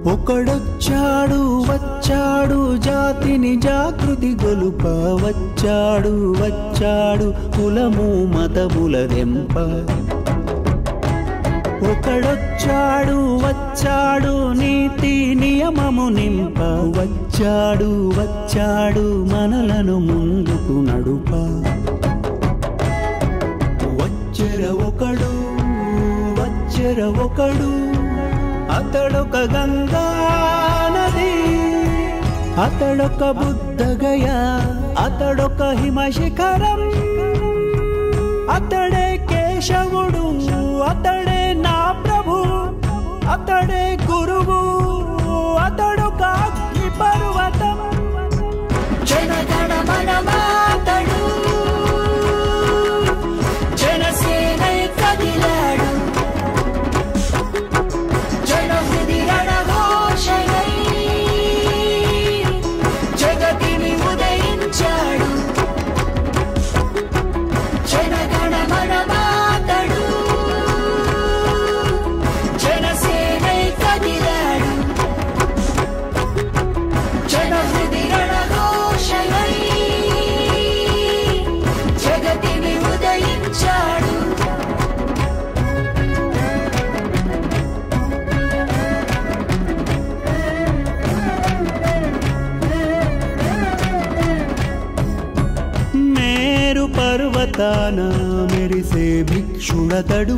ఒకడొచ్చాడు వచ్చాడు జాతిని జాగృతి గొలుప వచ్చాడు వచ్చాడు కులము మతములదెంప ఒకడొచ్చాడు వచ్చాడు నీతి నియమము నింప వచ్చాడు వచ్చాడు మనలను ముందుకు నడుప వచ్చెర ఒకడు అతడొక గంగా నది అతడొక బుద్ధగయ అతడొక హిమశిఖరం అతడే కేశవుడు అతడే నా ప్రభు అతడే గురువు అతడొక అగ్ని పర్వతం జనగణ మనమాతడు జనసేనై కదిలాడు జనహృది రణఘోషయై జగతిని ఉదయించాడు జనగణ మనమాతడు జనసేనై కదిలాడు జనహృది రణఘోషయై జగతిని ఉదయించాడు మేరు పర్వతాన మెరిసే భిక్షుడతడు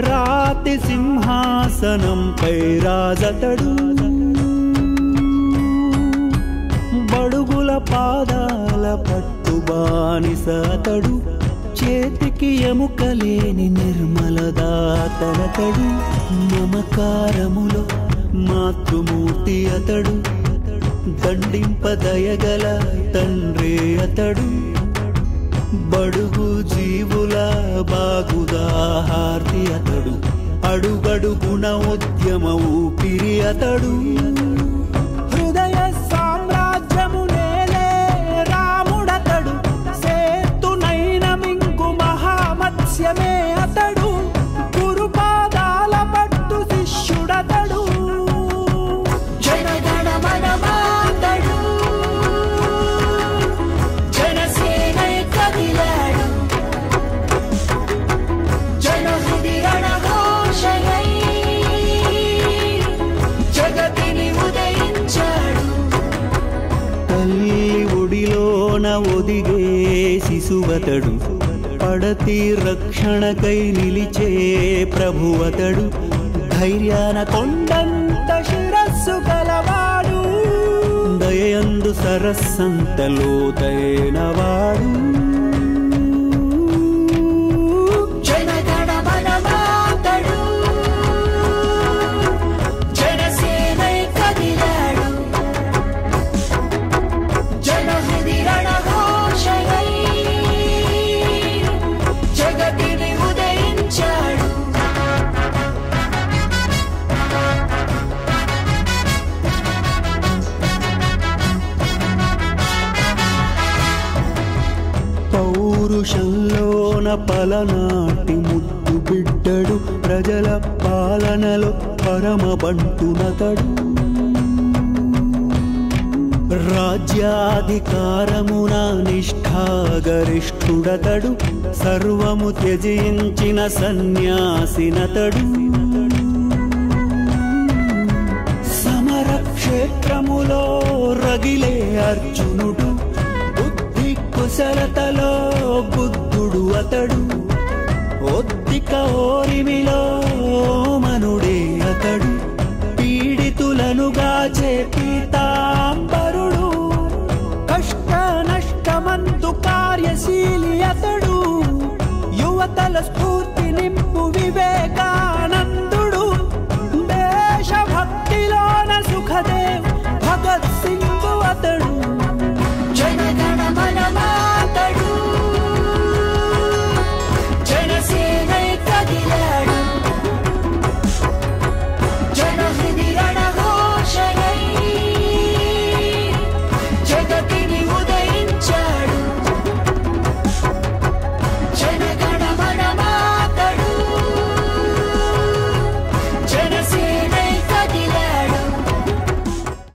రాతి సింహాసనంపై రాజతడు బడుగుల పాదాల పట్టు బానిసతడు చేతికి ఎముకలేని నిర్మలదాతనతడు మమకారములో మాతృమూర్తి అతడు దండింపదయగల తండ్రి అతడు బడుగు జీవుల బాగుదాహార్తి అతడు అడుగడుగుణ ఉద్యమ ఊపిరి అతడు హృదయ సామ్రాజ్యము నేలే రాముడతడు సేతునైన మింగు మహామత్స్యమే అతడు గురుపాదాల పట్టు శిష్యుడతడు జనగణ మనమాతడు జనసేనై కదిలాడు జనహృది రణఘోషయై జగతిని ఉదయించాడు తల్లి ఒడిలోన ఒదిగే శిశువతడు పడతి రక్షణకై నిలిచే ప్రభువతడు ధైర్యాన కొండంత శిరస్సు గలవాడు దయందు సరస్సంత లోతైనవాడు జనగణ మనమాతడు జనసేనై కదిలాడు జనహృది రణఘోషయై జగతిని ఉదయించాడు పౌరుషంలోన పలనాటి ముద్దు బిడ్డడు ప్రజల పాలనలో పరమబంటునతడు రాజ్యాధికారమున నిష్ఠాగరిష్ఠుడతడు సర్వము త్యజించిన సన్యాసినతడు సమరక్షేత్రములో రగిలే అర్జునుడు కుశలతలో బుద్ధుడు అతడు ఒద్దిక ఓరిమిలో మనుడే అతడు పీడితులను గాచే పీతాంబరుడు కష్ట నష్టమంతు కార్యశీలి అతడు యువతల